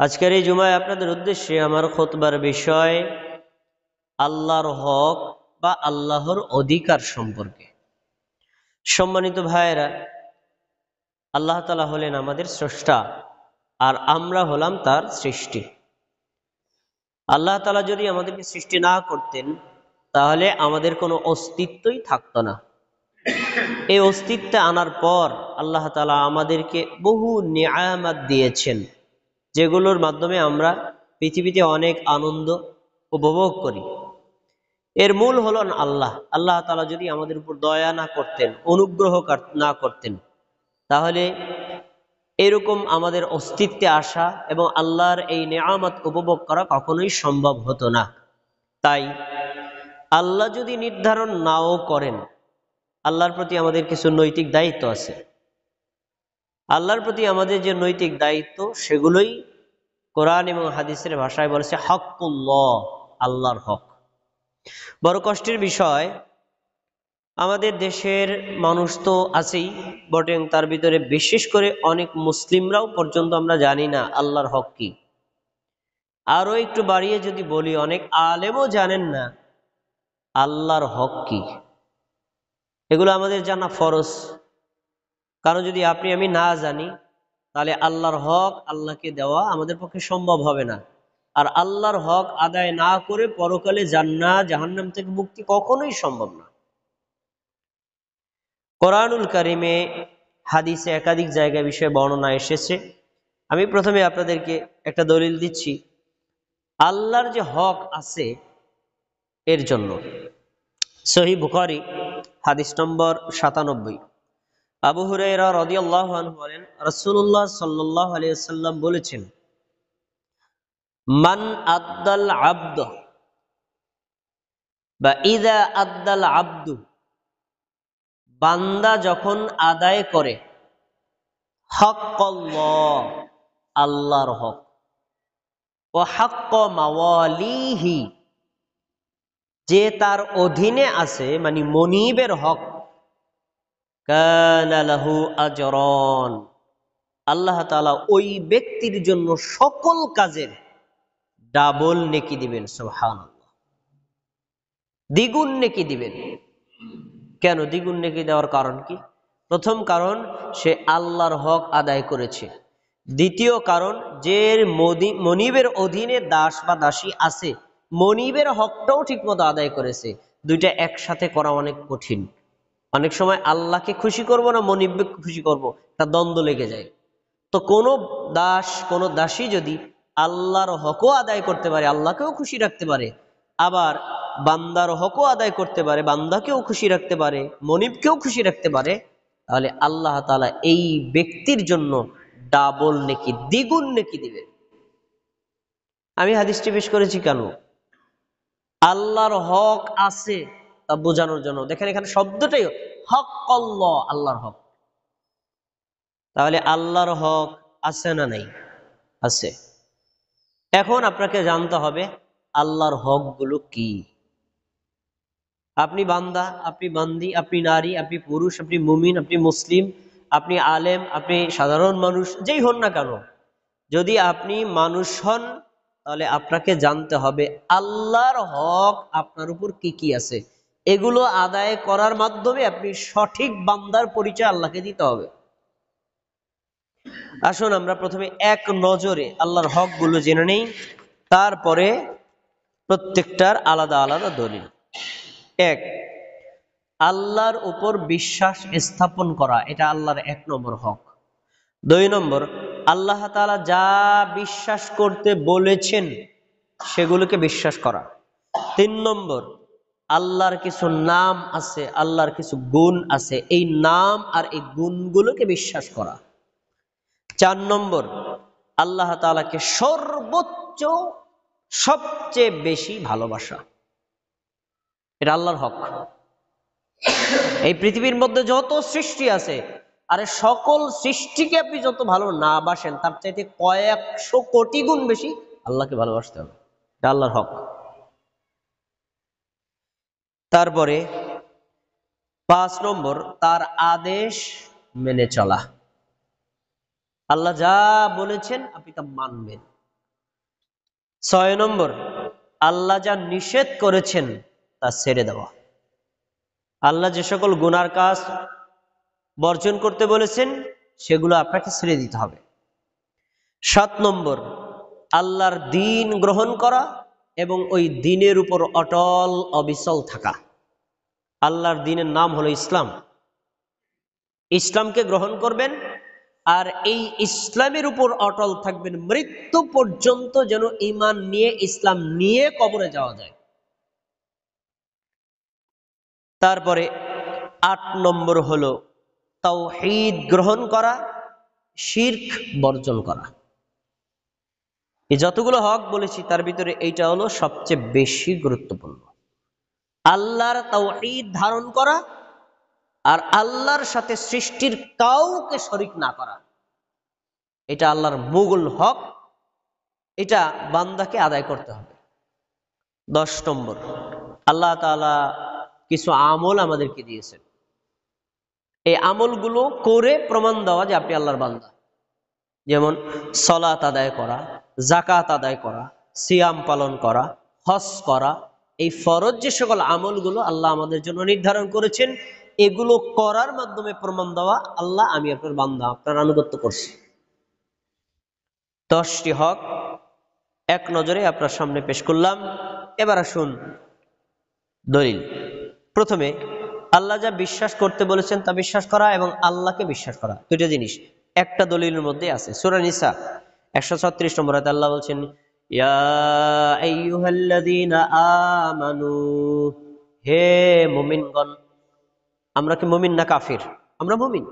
আজকের এই জুমায় আপনাদের উদ্দেশ্যে আমার খুতবার বিষয় আল্লাহর হক বা আল্লাহর অধিকার সম্পর্কে। সম্মানিত ভাইয়েরা, আল্লাহ তাআলা হলেন আমাদের স্রষ্টা, আর আমরা হলাম তার সৃষ্টি। আল্লাহ তাআলা যদি আমাদেরকে সৃষ্টি না করতেন তাহলে আমাদের কোনো অস্তিত্বই থাকতো না। এই অস্তিত্বে আনার পর আল্লাহ তাআলা আমাদেরকে বহু নিয়ামত দিয়েছেন, যেগুলোর মাধ্যমে আমরা পৃথিবীতে অনেক আনন্দ উপভোগ করি। এর মূল হল আল্লাহ। আল্লাহ তাআলা যদি আমাদের উপর দয়া না করতেন, অনুগ্রহ না করতেন, তাহলে এরকম আমাদের অস্তিত্বে আসা এবং আল্লাহর এই নিয়ামত উপভোগ করা কখনোই সম্ভব হতো না। তাই আল্লাহ যদি নির্ধারণ নাও করেন, আল্লাহর প্রতি আমাদের কিছু নৈতিক দায়িত্ব আছে। আল্লাহর প্রতি আমাদের যে নৈতিক দায়িত্ব, সেগুলোই কোরআন এবং হাদিসের ভাষায় বলেছে হকুল্লাহ, আল্লাহর হক। বড় কষ্টের বিষয়, আমাদের দেশের মানুষ তো আছেই বটে, তার ভিতরে বিশেষ করে অনেক মুসলিমরাও পর্যন্ত আমরা জানি না আল্লাহর হক কি। আরো একটু বাড়িয়ে যদি বলি, অনেক আলেমও জানেন না আল্লাহর হক কি। এগুলো আমাদের জানা ফরজ, কারণ যদি আপনি আমি না জানি তাহলে আল্লাহর হক আল্লাহকে দেওয়া আমাদের পক্ষে সম্ভব হবে না। আর আল্লাহর হক আদায় না করে পরকালে জান্নাত জাহান্নাম থেকে মুক্তি কখনোই সম্ভব না। কোরআনুল কারিমে, হাদিসে একাধিক জায়গায় বিষয়ে বর্ণনা এসেছে। আমি প্রথমে আপনাদেরকে একটা দলিল দিচ্ছি আল্লাহর যে হক আছে এর জন্য। সহিহ বুখারী হাদিস নম্বর 97। আবু হুরায়রা রাদিয়াল্লাহু আনহু বলেন, রাসূলুল্লাহ সাল্লাল্লাহু আলাইহি ওয়াসাল্লাম বলেছেন, মান আদ্দাল আবদ বা ইযা আদ্দাল আবদু, বান্দা যখন আদায় করে হাক্কাল্লাহ, আল্লাহর হক, ওয়া হাক্ক মাওয়ালিহি, যে তার অধীনে আছে, মানে মনিবের হক, কানা লাহু আজরান, আল্লাহ তাআলা ওই ব্যক্তির জন্য সকল কাজের ডাবল নেকি দিবেন। সুবহানাল্লাহ, দ্বিগুণ নেকি দিবেন। কেন দ্বিগুণ নেকি দেওয়ার কারণ কি? প্রথম কারণ, সে আল্লাহর হক আদায় করেছে। দ্বিতীয় কারণ, যে মনিবের অধীনে দাস বা দাসী আছে, মনিবের হকটাও ঠিকমতো আদায় করেছে। দুইটা একসাথে করা অনেক কঠিন। অনেক সময় আল্লাহকে খুশি করব না মনিবকে খুশি করব, তা দ্বন্দ্ব লেগে যায়। তো কোনো দাস, কোনো দাসী যদি আল্লাহর হকও আদায় করতে পারে, আল্লাহকেও খুশি রাখতে পারে, আবার বান্দার হকও আদায় করতে পারে, বান্দাকেও খুশি রাখতে পারে, মনিবকেও খুশি রাখতে পারে, তাহলে আল্লাহ তাআলা এই ব্যক্তির জন্য ডাবল নেকি, দ্বিগুণ নেকি দিবে। আমি হাদিসটি পেশ করেছি কেন? আল্লাহর হক আছে তা বোঝানোর জন্য। দেখেন এখানে শব্দটাই হক, আল্লাহ, আল্লাহর হক। তাহলে আল্লাহর হক আছে না নাই? আছে। এখন আপনাকে জানতে হবে আল্লাহর হকগুলো কি। আপনি বান্দা, আপনি বান্দি, আপনি নারী, আপনি পুরুষ, আপনি মুমিন, আপনি মুসলিম, আপনি আলেম, আপনি সাধারণ মানুষ, যেই হন না কেন, যদি আপনি মানুষ হন তাহলে আপনাকে জানতে হবে আল্লাহর হক আপনার উপর কি কি আছে। এগুলো আদায় করার মাধ্যমে আপনি সঠিক বান্দার পরিচয় আল্লাহকে দিতে হবে। আসুন আমরা প্রথমে এক নজরে আল্লাহর হকগুলো জেনে নেই, তারপরে প্রত্যেকটার আলাদা আলাদা দলিল। এক, আল্লাহর উপর বিশ্বাস স্থাপন করা, এটা আল্লাহর এক নম্বর হক। দুই নম্বর, আল্লাহ তাআলা যা বিশ্বাস করতে বলেছেন সেগুলোকে বিশ্বাস করা। তিন নম্বর, আল্লাহর কিছু নাম আছে, আল্লাহর কিছু গুণ আছে, এই নাম আর এই গুণগুলোকে বিশ্বাস করা। চার নম্বর, আল্লাহ তাআলাকে সর্বোচ্চ, সবচেয়ে বেশি ভালোবাসা। এটা আল্লাহর হক। এই পৃথিবীর মধ্যে যত সৃষ্টি আছে, আরে সকল সৃষ্টিকে আপনি যত ভালো না বাসেন, তার চাইতে কয়েকশো কোটি গুণ বেশি আল্লাহকে ভালোবাসতে হবে। এটা আল্লাহর হক। তারপরে 5 নম্বর, তার আদেশ মেনে চলা। আল্লাহ যা বলেছেন আপনি তা মানবেন। 6 নম্বর, আল্লাহ যা নিষেধ করেছেন তা ছেড়ে দেওয়া। আল্লাহ যে সকল গুনার কাজ বর্জন করতে বলেছেন সেগুলো আপনাকে ছেড়ে দিতে হবে। 7 নম্বর, আল্লাহর দ্বীন গ্রহণ করা এবং ওই দ্বীনের উপর অটল অবিচল থাকা। আল্লাহর দ্বীনের নাম হলো ইসলাম। ইসলামকে গ্রহণ করবেন আর এই ইসলামের উপর অটল থাকবেন মৃত্যু পর্যন্ত, যেন ঈমান নিয়ে ইসলাম নিয়ে কবরে যাওয়া যায়। তারপরে 8 নম্বর হলো তাওহীদ গ্রহণ করা, শিরক বর্জন করা। এই যতগুলো হক বলেছি তার ভিতরে এইটা হলো সবচেয়ে বেশি গুরুত্বপূর্ণ। আল্লাহর তাওহীদ ধারণ করা আর আল্লাহর সাথে সৃষ্টির কাউকে শরীক না করা, এটা আল্লাহর মূল হক। এটা বান্দাকে আদায় করতে হবে। 10 নম্বর, আল্লাহ তাআলা কিছু আমল আমাদেরকে দিয়েছেন, এই আমলগুলো করে প্রমাণ দেওয়া যে আপনি আল্লাহর বান্দা। যেমন সালাত আদায় করা, যাকাত আদায় করা, সিয়াম পালন করা, হজ করা। এই ফরজ যে সকল আমলগুলো আল্লাহ আমাদের জন্য নির্ধারণ করেছেন, এগুলো করার মাধ্যমে প্রমাণ দেওয়া আল্লাহ আমি আপনার বান্দা, আপনার আনুগত্য করছি। 10টি হক এক নজরে আপনার সামনে পেশ করলাম। এবার আসুন দলিল। প্রথমে আল্লাহ যা বিশ্বাস করতে বলেছেন তা বিশ্বাস করা এবং আল্লাহকে বিশ্বাস করা, দুইটা জিনিস একটা দলিলের মধ্যে আছে। সূরা নিসা 136 নম্বর আয়াতে আল্লাহ বলছেন, ইয়া আইয়ুহাল্লাযীনা আমানু, হে মুমিনগণ। আমরা কি মুমিন না কাফির? আমরা মুমিন।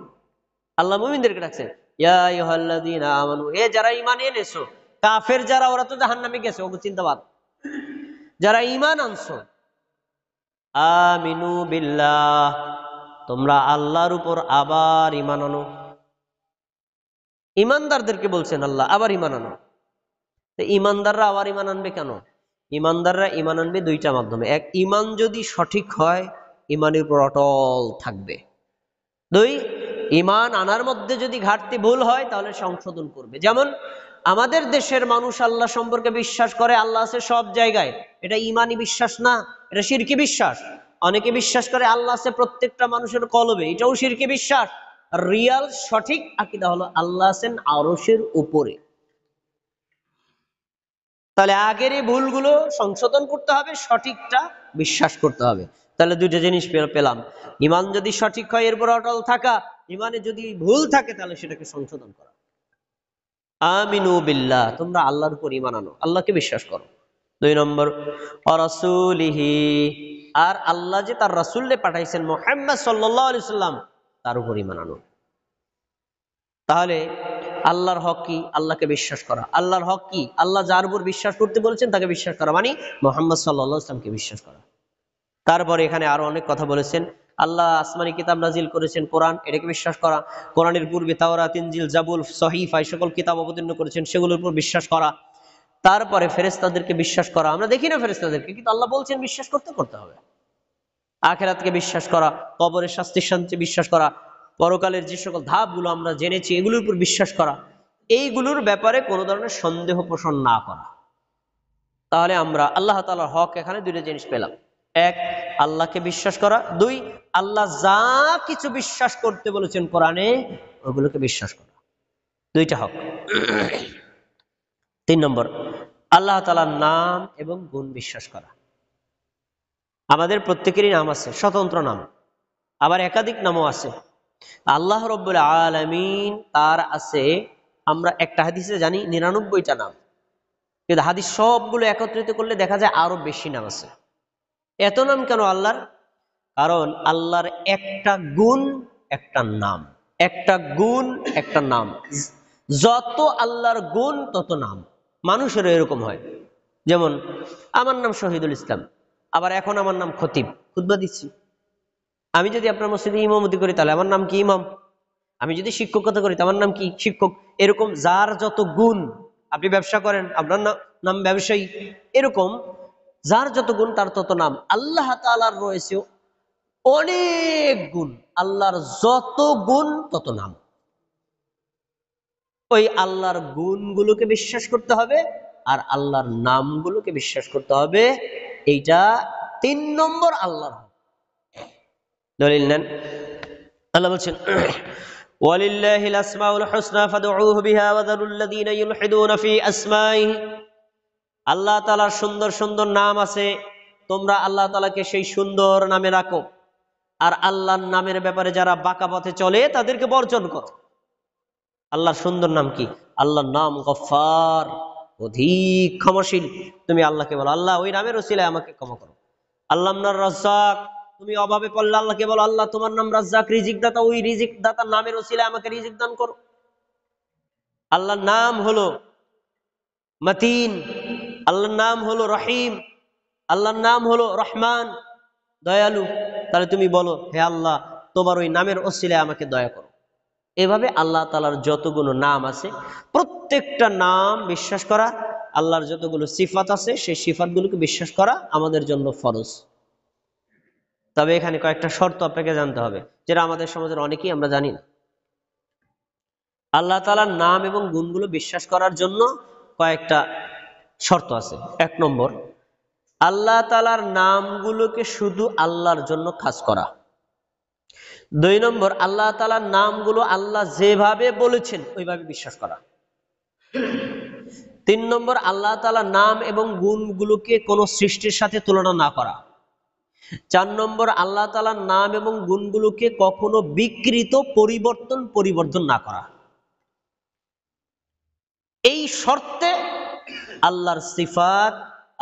আল্লাহ মুমিনদেরকে ডাকছেন, ইয়া আইয়ুহাল্লাযীনা আমানু, হে যারা ঈমান এনেছো। কাফের যারা, ওরা তো জাহান্নামে গেছে, ওগুলো চিন্তাবাদ। যারা ঈমান আনছো, আমিনু বিল্লাহ, তোমরা আল্লাহর উপর আবার ঈমান আনো। ঈমানদারদেরকে বলছেন আল্লাহ আবার ঈমান আনো। তো ঈমানদাররা আবার ঈমান আনবে কেন? ঈমানদাররা ঈমান আনবে দুইটা মাধ্যমে। এক, ঈমান যদি সঠিক হয় ঈমানের উপর অটল থাকবে। দুই, ঈমান আনার মধ্যে যদি ঘাটতি ভুল হয় তাহলে সংশোধন করবে। যেমন আমাদের দেশের মানুষ আল্লাহ সম্পর্কে বিশ্বাস করে আল্লাহ আছে সব জায়গায়, এটা ঈমানি বিশ্বাস না, এটা শিরকি বিশ্বাস। অনেকে বিশ্বাস করে আল্লাহ আছে প্রত্যেকটা মানুষের কলবে, এটাও শিরকি বিশ্বাস। রিয়াল সঠিক আকীদা হলো আল্লাহ আছেন আরশের উপরে। তাহলে আগের এই ভুলগুলো সংশোধন করতে হবে, সঠিকটা বিশ্বাস করতে হবে। তাহলে দুইটা জিনিস পেলাম, ঈমান যদি সঠিক হয় এরপর অটল থাকা, ঈমানে যদি ভুল থাকে তাহলে সেটাকে সংশোধন করা। আমিনু বিল্লাহ, তোমরা আল্লাহর উপর ঈমান আনো, আল্লাহকে বিশ্বাস করো। 2 নম্বর, রাসূলিহি, আর আল্লাহ যে তার রাসূলকে পাঠাইছেন মুহাম্মদ সাল্লাল্লাহু আলাইহি সাল্লাম, তার উপর ঈমান আনো। তাহলে আল্লাহর হক কি? আল্লাহকে বিশ্বাস করা। আল্লাহর হক কি? আল্লাহ যার উপর বিশ্বাস করতে বলেছেন তাকে বিশ্বাস করা, মানে মুহাম্মদ সাল্লাল্লাহু আলাইহি ওয়াসাল্লামকে বিশ্বাস করা। তারপরে এখানে আরো অনেক কথা বলেছেন। আল্লাহ আসমানি কিতাব নাজিল করেছেন কোরআন, এটাকে বিশ্বাস করা। কোরআনের পূর্বে তাওরাত, ইনজিল, জাবুর, সহিফা এই সকল কিতাব অবতীর্ণ করেছেন, সেগুলোর উপর বিশ্বাস করা। তারপরে ফেরেশতাদেরকে বিশ্বাস করা। আমরা দেখি না ফেরেশতাদেরকে, কিন্তু আল্লাহ বলছেন বিশ্বাস করতে হবে। আখিরাতকে বিশ্বাস করা, কবরের শাস্তির শান্তি বিশ্বাস করা, পরকালের যে সকল ধাপগুলো আমরা জেনেছি এগুলোর উপর বিশ্বাস করা, এইগুলোর ব্যাপারে কোনো ধরনের সন্দেহ পোষণ না করা। তাহলে আমরা আল্লাহ তাআলার হক এখানে দুইটা জিনিস পেলাম। এক, আল্লাহকে বিশ্বাস করা। দুই, আল্লাহ যা কিছু বিশ্বাস করতে বলেছেন কোরআনে ওগুলোকে বিশ্বাস করা। দুইটা হক। 3 নম্বর, আল্লাহ তাআলার নাম এবং গুণ বিশ্বাস করা। আমাদের প্রত্যেকেরই নাম আছে, স্বতন্ত্র নাম, আবার একাধিক নামও আছে। আল্লাহ রাব্বুল আলামিন তার আছে, আমরা একটা হাদিসে জানি 99টা নাম, কিন্তু হাদিস সবগুলো একত্রিত করলে দেখা যায় আরো বেশি নাম আছে। এত নাম কেন আল্লাহর? কারণ আল্লাহর একটা গুণ একটা নাম, একটা গুণ একটা নাম। যত আল্লাহর গুণ তত নাম। মানুষেরও এরকম হয়। যেমন আমার নাম শহীদুল ইসলাম, আবার এখন আমার নাম খতিব, খুতবা দিচ্ছি। আমি যদি আপনার মসজিদে ইমামতি করি তাহলে আমার নাম কি ইমাম। আমি যদি শিক্ষকতা করি আমার নাম কি শিক্ষক। এরকম যার যত গুণ, আপনি ব্যবসা করেন আপনার নাম ব্যবসায়ী, এরকম যার যত গুণ তার তত নাম। আল্লাহ তাআলার রয়েছে অনেক গুণ, আল্লাহর যত গুণ তত নাম। ওই আল্লাহর গুণগুলোকে বিশ্বাস করতে হবে আর আল্লাহর নামগুলোকে বিশ্বাস করতে হবে। এইটা 3 নম্বর আল্লাহর হক। দলিল নেন, আল্লাহ বলছেন ওয়ালিল্লাহিল আসমাউল হুসনা ফাদউহু বিহা ওয়া যারুল্লাযীনা ইউলহিদুনা ফি আসমাইহি। আল্লাহ তাআলার সুন্দর সুন্দর নাম আছে, তোমরা আল্লাহ তাআলাকে সেই সুন্দর নামে রাখো, আর আল্লাহর নামের ব্যাপারে যারা বাঁকা পথে চলে তাদেরকে বর্জন করো। আল্লাহর সুন্দর নাম কি? আল্লাহর নাম গফফার, অধিক ক্ষমাশীল। তুমি আল্লাহকে বলো আল্লাহ ওই নামের ওসিলায় আমাকে ক্ষমা করো। আল্লাহর নাম রাজ্জাক, তুমি অভাবে পড়লে আল্লাহকে বলো আল্লাহ তোমার নাম রাজ্জাক, রিজিক দাতা, ওই রিজিক দাতার নামের ওসিলায় আমাকে রিজিক দান করো। আল্লাহর নাম হলো মতিন, আল্লাহর নাম হলো রহিম, আল্লাহর নাম হলো রহমান, দয়ালু। তাহলে তুমি বলো হে আল্লাহ তোমার ওই নামের ওসিলায় আমাকে দয়া করো। এভাবে আল্লাহ তাআলার যতগুলো নাম আছে প্রত্যেকটা নাম বিশ্বাস করা, আল্লাহর যতগুলো সিফাত আছে সেই সিফাতগুলোকে বিশ্বাস করা আমাদের জন্য ফরজ। তবে এখানে কয়েকটা শর্ত আপনাকে জানতে হবে, যেটা আমাদের সমাজের অনেকেই আমরা জানি না। আল্লাহ তাআলার নাম এবং গুণগুলো বিশ্বাস করার জন্য কয়েকটা শর্ত আছে। 1 নম্বর, আল্লাহ তাআলার নামগুলোকে শুধু আল্লাহর জন্য খাস করা। 2 নম্বর, আল্লাহ তাআলার নামগুলো আল্লাহ যেভাবে বলেছেন ওইভাবে বিশ্বাস করা। 3 নম্বর, আল্লাহ তাআলার নাম এবং গুণগুলোকে কোনো সৃষ্টির সাথে তুলনা না করা। 4 নম্বর, আল্লাহ তাআলার নাম এবং গুণগুলোকে কখনো বিকৃত পরিবর্তন না করা। এই শর্তে আল্লাহর সিফাত,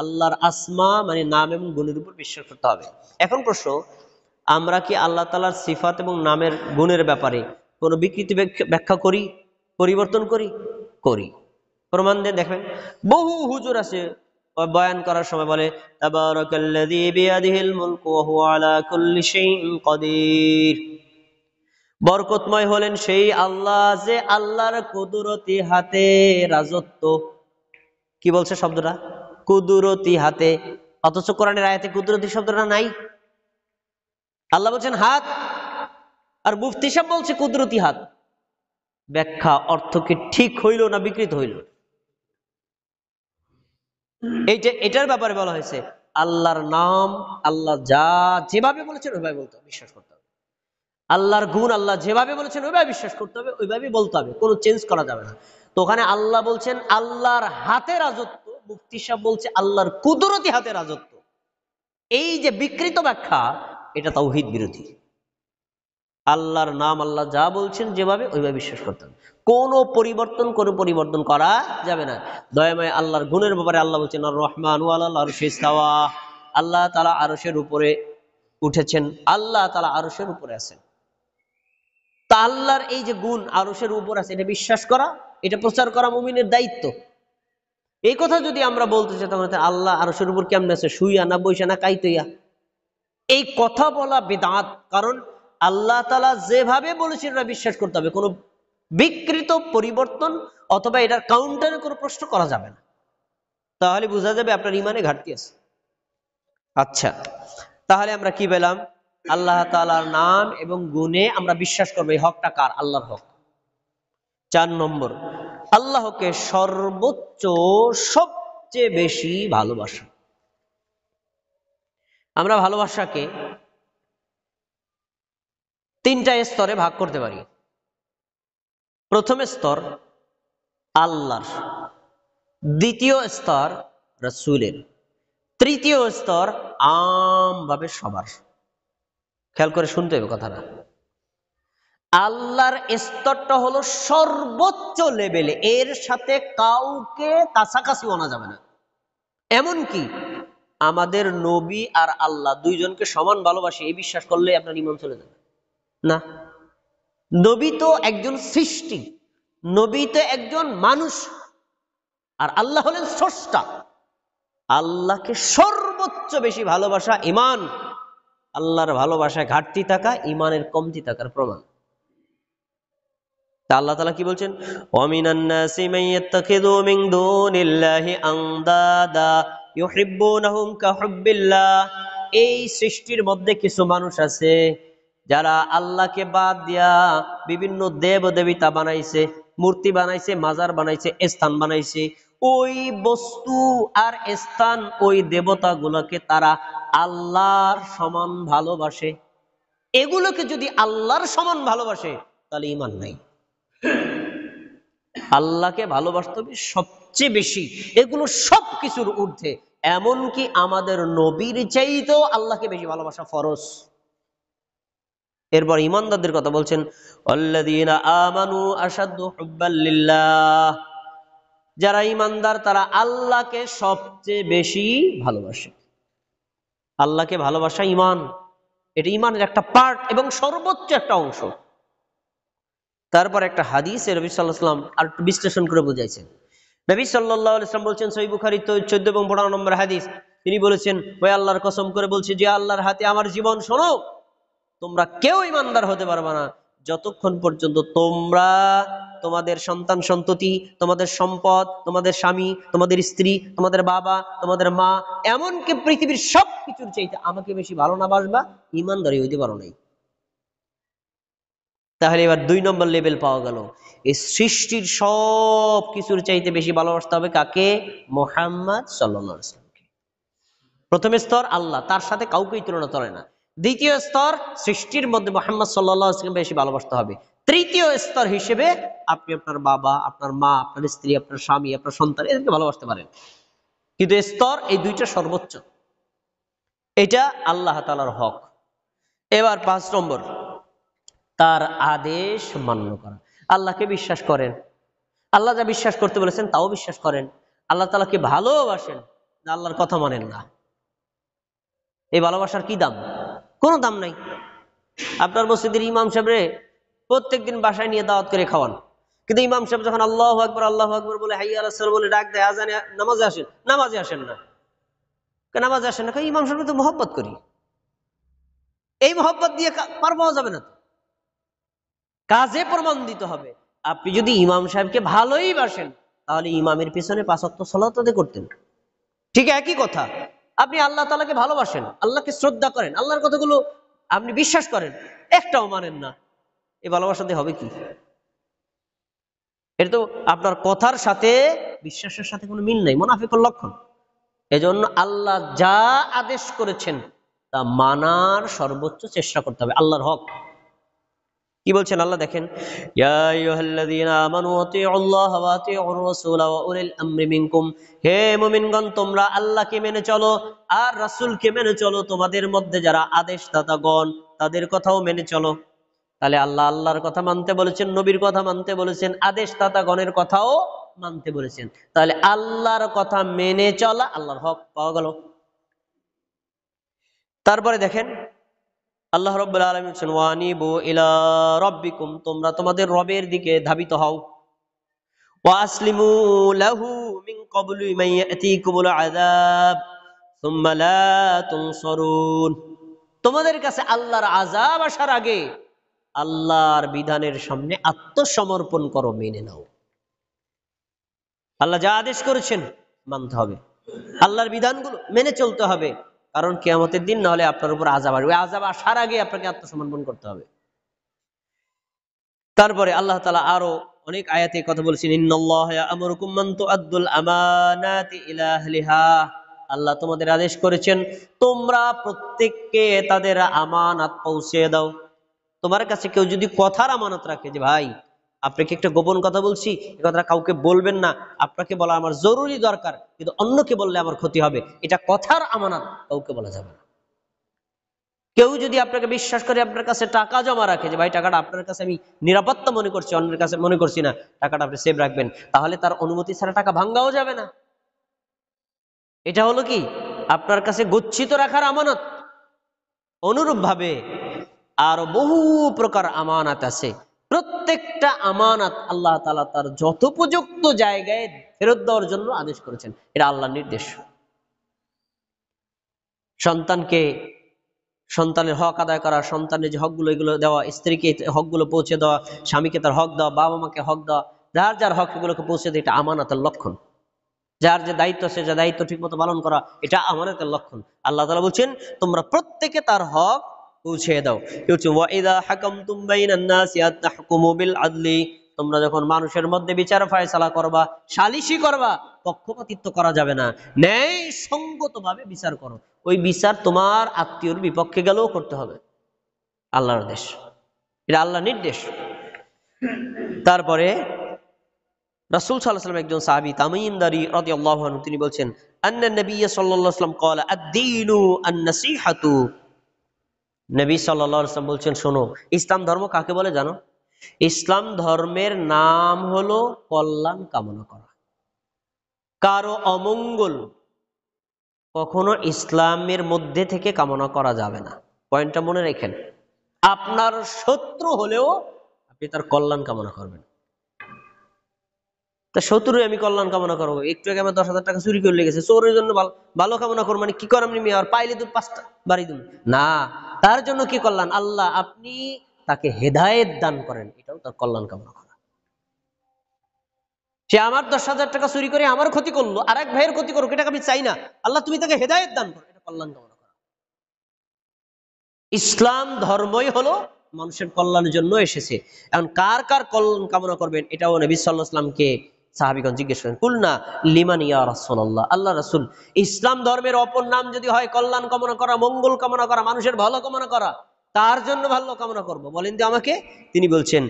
আল্লাহর আসমা মানে নাম এবং গুণের উপর বিশ্বাস করতে হবে। এখন প্রশ্ন, আমরা কি আল্লাহ তাআলার সিফাত এবং নামের গুণের ব্যাপারে কোনো বিকৃতি ব্যাখ্যা করি, পরিবর্তন করি? প্রমাণ দিয়ে দেখেন, বহু হুজুর আছে বয়ান করার সময় বলে তাবারাকাল্লাযী বিয়াদিহিল মুলকু ওয়া হুয়া আলা কুল্লি শাইইন কাদির। বরকতময় হলেন সেই আল্লাহ যে আল্লাহর কুদরতি হাতে রাজত্ব। কি বলছে শব্দটা? কুদরতি হাতে। অথচ কোরআনের আয়াতে কুদরতি শব্দটা নাই। আল্লাহ বলছেন হাত, আর মুফতি সাহেব বলছে কুদরতি হাত। ব্যাখ্যা অর্থ কি ঠিক হইল না বিকৃত হইল? এটার ব্যাপারে বলা হয়েছে আল্লাহর নাম আল্লাহ যা যেভাবে বলেছেন ওইভাবে বলতে হবে, বিশ্বাস করতে হবে। আল্লাহর গুণ আল্লাহ যেভাবে বলেছেন ওইভাবে বিশ্বাস করতে হবে, ওইভাবেই বলতে হবে, কোনো চেঞ্জ করা যাবে না। তো ওখানে আল্লাহ বলছেন আল্লাহর হাতে রাজত্ব, মুফতি সাহেব বলছে আল্লাহর কুদরতি হাতে রাজত্ব। এই যে বিকৃত ব্যাখ্যা, এটা তাওহীদ বিরোধী। আল্লাহর নাম আল্লাহ যা বলছেন যেভাবে ওইভাবে বিশ্বাস করতে হবে, কোনো পরিবর্তন করা যাবে না। দয়াময় আল্লাহর গুণের ব্যাপারে আল্লাহ বলছেন আর রহমান আলাল আরশি ইস্তাওয়া, আল্লাহ তাআলা আরশের উপরে উঠেছেন, আল্লাহ তাআলা আরশের উপরে আছেন। তা আল্লাহর এই যে গুণ আরশের উপর আছে, এটা বিশ্বাস করা, এটা প্রচার করা মুমিনের দায়িত্ব। এই কথা যদি আমরা বলতে চাই তাহলে আল্লাহ আরশের উপর কেমন আছে, শুইয়া না বইসা না কাইতইয়া, এই কথা বলা বিদআত। কারণ আল্লাহ তাআলা যেভাবে বলেছেন এটা বিশ্বাস করতে হবে, কোনো বিকৃত পরিবর্তন অথবা এটার কাউন্টারে কোনো প্রশ্ন করা যাবে না। তাহলে বোঝা যাবে আপনার ঈমানে ঘাটতি আছে। আচ্ছা, তাহলে আমরা কি পেলাম? আল্লাহ তাআলার নাম এবং গুণে আমরা বিশ্বাস করবো, এই হকটা কার? আল্লাহর হক। 4 নম্বর, আল্লাহকে সর্বোচ্চ সবচেয়ে বেশি ভালোবাসা। আমরা ভালোবাসাকে 3টা স্তরে ভাগ করতে পারি। প্রথম স্তর আল্লাহর, দ্বিতীয় স্তর রাসূলের, তৃতীয় স্তর আমভাবে সবার। খেয়াল করে শুনতে হবে কথাটা। আল্লাহর স্তরটা হলো সর্বোচ্চ লেভেলে, এর সাথে কাউকে কাছাকাছি আনা যাবে না। এমনকি আমাদের নবী আর আল্লাহ দুইজনকে সমান ভালোবাসে এই বিশ্বাস করলে আপনার ঈমান চলে যাবে না। নবী তো একজন সৃষ্টি, নবী তো একজন মানুষ, আর আল্লাহ হলেন স্রষ্টা। আল্লাহকে সর্বোচ্চ বেশি ভালোবাসা ঈমান। আল্লাহর ভালোবাসায় ঘাটতি থাকা ঈমানের কমতি থাকার প্রমাণ। তা আল্লাহ তাআলা কি বলছেন? ওয়ামিনান নাসি মান ইয়াত্তাখিযু মিন দুনিল্লাহি আনদাদা ইউহিব্বুনাহুম কাহুব্বিল্লাহ। এই সৃষ্টির মধ্যে কিছু মানুষ আছে যারা আল্লাহকে বাদ দিয়া বিভিন্ন দেব দেবতা বানাইছে, মূর্তি বানাইছে, মাজার বানাইছে, স্থান বানাইছে, ওই বস্তু আর স্থান, ওই দেবতাগুলোকে তারা আল্লাহর সমান ভালোবাসে। এগুলোকে যদি আল্লাহর সমান ভালোবাসে তাহলে ঈমান নাই। আল্লাহকে ভালোবাসতে হবে সবচেয়ে বেশি, এগুলো সবকিছুর ঊর্ধ্বে। এমনকি আমাদের নবীর চাইতেও আল্লাহকে বেশি ভালোবাসা ফরজ। এরপর ঈমানদারদের কথা বলছেন, আল্লাযীনা আমানু আশাদ্দু হুব্বাল লিল্লাহ, যারা ঈমানদার তারা আল্লাহকে সবচেয়ে বেশি ভালোবাসে। আল্লাহকে ভালোবাসা ঈমান, এটা ঈমানের একটা পার্ট এবং সর্বোচ্চ একটা অংশ। তারপর একটা হাদিসে নবী সাল্লাল্লাহু আলাইহি ওয়াসাল্লাম আর একটু বিশ্লেষণ করে বুঝাইছেন। নবী সাল্লাল্লাহু আলাইহি ওয়াসাল্লাম বলছেন, সহিহ বুখারী 14 এবং 15 নম্বর হাদিস, তিনি বলেছেন, ওই আল্লাহর কসম করে বলছি যে আল্লাহর হাতে আমার জীবন, শোনো, তোমরা কেউ ঈমানদার হতে পারবে না যতক্ষণ পর্যন্ত তোমরা তোমাদের সন্তান সন্ততি, তোমাদের সম্পদ, তোমাদের স্বামী, তোমাদের স্ত্রী, তোমাদের বাবা, তোমাদের মা, এমনকি পৃথিবীর সবকিছুর চাইতে আমাকে বেশি ভালো না বাসবা, ঈমানদারই হইতে পারো নাই। তাহলে এবার 2 নম্বর লেভেল পাওয়া গেল। এই সৃষ্টির সব কিছুর চাইতে বেশি ভালোবাসতে হবে কাকে? মুহাম্মদ সাল্লাল্লাহু আলাইহি ওয়াসাল্লামকে। প্রথম স্তর আল্লাহ, তার সাথে কাউকেই তুলনা চলে না। দ্বিতীয় স্তর সৃষ্টির মধ্যে মুহাম্মদ সাল্লাল্লাহু আলাইহি ওয়াসাল্লামকে বেশি ভালোবাসতে হবে। তৃতীয় স্তর হিসেবে আপনি আপনার বাবা, আপনার মা, আপনার স্ত্রী, আপনার স্বামী, আপনার সন্তান, এদেরকে ভালোবাসতে পারেন। কিন্তু স্তর এই দুইটা সর্বোচ্চ, এটা আল্লাহ তাআলার হক। এবার 5 নম্বর, তার আদেশ মান্য করা। আল্লাহকে বিশ্বাস করেন, আল্লাহ যা বিশ্বাস করতে বলেছেন তাও বিশ্বাস করেন। আল্লাহ তাআলাকে ভালোবাসেন, আল্লাহর কথা মানেন না। এই ভালোবাসার কি দাম? কোনো দাম নাই। আপনার মসজিদের ইমাম সাহেবরে প্রত্যেকদিন বাসায় নিয়ে দাওয়াত করে খাওয়ান, কিন্তু ইমাম সাহেব যখন আল্লাহু আকবার আল্লাহু আকবার বলে হাইয়া আলাস সালাত বলে ডাক দেয়, আজানে নামাজে আসেন, নামাজে আসেন না। নামাজে আসেন না, ইমাম সাহেব তো মহব্বত করি। এই মহব্বত দিয়ে পার পাওয়া যাবে না, কাজে প্রমাণ দিতে হবে। আপনি যদি ইমাম সাহেবকে ভালোই বাসেন তাহলে ইমামের পিছনে 5 ওয়াক্ত সালাত আদায় করতেন। ঠিক একই কথা, আপনি আল্লাহ তাআলাকে ভালোবাসেন, আল্লাহকে শ্রদ্ধা করেন, আল্লাহর কথাগুলো আপনি বিশ্বাস করেন, একটাও মানেন না, এই ভালোবাসাতে হবে কি? এটা তো আপনার কথার সাথে বিশ্বাসের সাথে কোনো মিল নাই, মুনাফিকের লক্ষণ। এজন্য আল্লাহ যা আদেশ করেছেন তা মানার সর্বোচ্চ চেষ্টা করতে হবে, আল্লাহর হক। কি বলছেন আল্লাহ দেখেন, ইয়া আইয়ুহাল্লাযীনা আমানু আতিউল্লাহ ওয়া আতিউর রাসূলা ওয়া উলিল আমরি মিনকুম, হে মুমিনগণ তোমরা আল্লাহকে মেনে চলো আর রাসূলকে মেনে চলো, তোমাদের মধ্যে যারা আদেশদাতাগণ তাদের কথাও মেনে চলো। তাহলে আল্লাহ আল্লাহর কথা মানতে বলেছেন, নবীর কথা মানতে বলেছেন, আদেশদাতাগণের কথাও মানতে বলেছেন। তাহলে আল্লাহর কথা মেনে চলা আল্লাহর হক পাওয়া গেল। তারপরে দেখেন আল্লাহ রাব্বুল আলামিন বলেন, ওয়ানিবু ইলা রাব্বিকুম, তোমরা তোমাদের রবের দিকে ধাবিত হও। ওয়া আসলিমু লাহু মিন ক্বাবলু মান ইয়াতিকুমুল আযাব সুম্মা লা তুনসারুন, তোমাদের কাছে আল্লাহর আযাব আসার আগে আল্লাহর বিধানের সামনে আত্মসমর্পণ করো, মেনে নাও। আল্লাহ যা আদেশ করেছেন মানতে হবে, আল্লাহর বিধানগুলো মেনে চলতে হবে, কারণ কিয়ামতের দিন না হলে আপনার উপর আযাব আসবে, আযাব আসার আগে আপনাকে আত্মসমর্পণ করতে হবে। তারপরে আল্লাহ তাআলা আরো অনেক আয়াতে কথা বলেছেন, ইন্নাল্লাহা ইয়া'মুরুকুম আন তু'আদ্দুল আমানাতি ইলা আহলিহা, আল্লাহ তোমাদের আদেশ করেছেন তোমরা প্রত্যেককে তাদের আমানত পৌঁছে দাও। তোমার কাছে কেউ যদি কথার আমানত রাখে, যে ভাই আপনাকে একটা গোপন কথা বলছি, এই কথাটা কাউকে বলবেন না, আপনাকে বলা আমার জরুরি দরকার, কিন্তু অন্যকে বললে আমার ক্ষতি হবে, এটা কথার আমানত, কাউকে বলা যাবে না। কেউ যদি আপনাকে বিশ্বাস করে আপনার কাছে টাকা জমা রাখে, যে ভাই টাকাটা আপনার কাছে আমি নিরাপত্তা মনে করছি, অন্যের কাছে মনে করছি না, টাকাটা আপনি সেভ রাখবেন, তাহলে তার অনুমতি ছাড়া টাকা ভাঙ্গাও যাবে না। এটা হলো কি আপনার কাছে গচ্ছিত রাখার আমানত। অনুরূপ ভাবে আরো বহু প্রকার আমানত আছে, প্রত্যেকটা আমানত আল্লাহ তাআলা তার যথোপযুক্ত জায়গায় ফেরত দেওয়ার জন্য আদেশ করেছেন, এটা আল্লাহর নির্দেশ। সন্তানের হক আদায় করা, সন্তানের যে হকগুলো এগুলো দেওয়া, স্ত্রীকে হকগুলো পৌঁছে দেওয়া, স্বামীকে তার হক দেওয়া, বাবা মাকে হক দেওয়া, যার যার হক এগুলোকে পৌঁছে দেওয়া, এটা আমানতের লক্ষণ। যার যে দায়িত্ব সে যে দায়িত্ব ঠিক মতো পালন করা, এটা আমানতের লক্ষণ। আল্লাহ তাআলা বলছেন তোমরা প্রত্যেকে তার হক পৌঁছে দাও। ওয়া ইযা হাকামতুম বাইনান নাসি আত তাহকুমু বিল আদলি, তোমরা যখন মানুষের মধ্যে বিচার ফায়সালা করবা, সালিশি করবা, পক্ষপাতিত্ব করা যাবে না, ন্যায় সঙ্গতভাবে বিচার করো। ওই বিচার তোমার আত্মীয়র বিপক্ষে গেলেও করতে হবে। আল্লাহর দেশ, এটা আল্লাহর নির্দেশ। তারপরে রাসূল সাল্লাল্লাহু আলাইহি ওয়াসাল্লাম একজন সাহাবী তামিম দারি রাদিয়াল্লাহু আনহু তিনি বলছেন, আন্না নবী সাল্লাল্লাহু আলাইহি ওয়াসাল্লাম ক্বালা আদ-দীনু আন-নাসীহাতু। নবী সাল্লাল্লাহু আলাইহি ওয়াসাল্লাম বলছেন, শোনো, ইসলাম ধর্ম কাকে বলে জানো? ইসলাম ধর্মের নাম হলো কল্যাণ কামনা করা। কারো অমঙ্গল কখনো ইসলামের মধ্যে থেকে কামনা করা যাবে না। পয়েন্টটা মনে রাখেন। আপনার শত্রু হলেও আপনি তার কল্যাণ কামনা করবেন। তা শত্রু আমি কল্যাণ কামনা করবো? একটু আগে আমার 10,000 টাকা চুরি করে লেগেছে, চোরের জন্য ভালো কামনা করবো মানে কি করাম? আর পাইলে তো 5টা বাড়ি দিন না, তার জন্য কি কল্যাণ? আল্লাহ আপনি তাকে হেদায়েত দান করেন, এটাও তার কল্যাণ কামনা করা। সে আমার 10,000 টাকা চুরি করে আমার ক্ষতি করলো, আর এক ভাইয়ের ক্ষতি করুক, এটাকে আমি চাই না। আল্লাহ তুমি তাকে হেদায়েত দান করো, এটা কল্যাণ কামনা করা। ইসলাম ধর্মই হলো মানুষের কল্যাণের জন্য এসেছে। এখন কার কার কল্যাণ কামনা করবেন এটাও নবী সাল্লাল্লাহু আলাইহি ওয়াসাল্লামকে সাহাবীগণ জিজ্ঞেস করেন। কুলনা লিমান ইয়া রাসূলুল্লাহ, আল্লাহ রাসূল, ইসলাম ধর্মের অপর নাম যদি হয় কল্যাণ কামনা করা, মঙ্গল কামনা করা, মানুষের ভালো কামনা করা, তার জন্য ভালো কামনা করব, বলেন তো আমাকে। তিনি বলছেন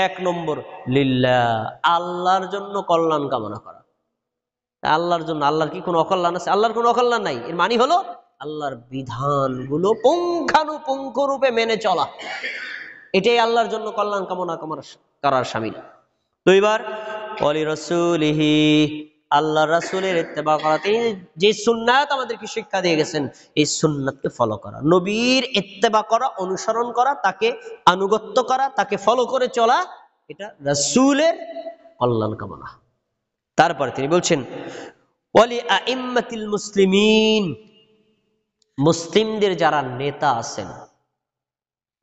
1 নম্বর লিল্লাহ, আল্লাহর জন্য কল্যাণ কামনা করা। আল্লাহর জন্য, আল্লাহর কি কোনো অকল্যাণ আছে? আল্লাহর কোনো অকল্যাণ নাই। এর মানে হলো আল্লাহর বিধানগুলো পুঙ্খানুপুঙ্খ রূপে মেনে চলা, এটাই আল্লাহর জন্য কল্যাণ কামনা করার শামিল। তো এবার ওয়ালি রাসূলিহি, আল্লাহ রাসূলের ইত্তেবা করা, তিনি যে সুন্নাত আমাদেরকে শিক্ষা দিয়ে গেছেন এই সুন্নাতকে ফলো করা, নবীর ইত্তেবা করা, অনুসরণ করা, তাকে আনুগত্য করা, তাকে ফলো করে চলা, এটা রাসূলের কল্যাণ কামনা। তারপরে তিনি বলছেন ওয়ালি আইম্মাতিল মুসলিমিন, মুসলিমদের যারা নেতা আছেন,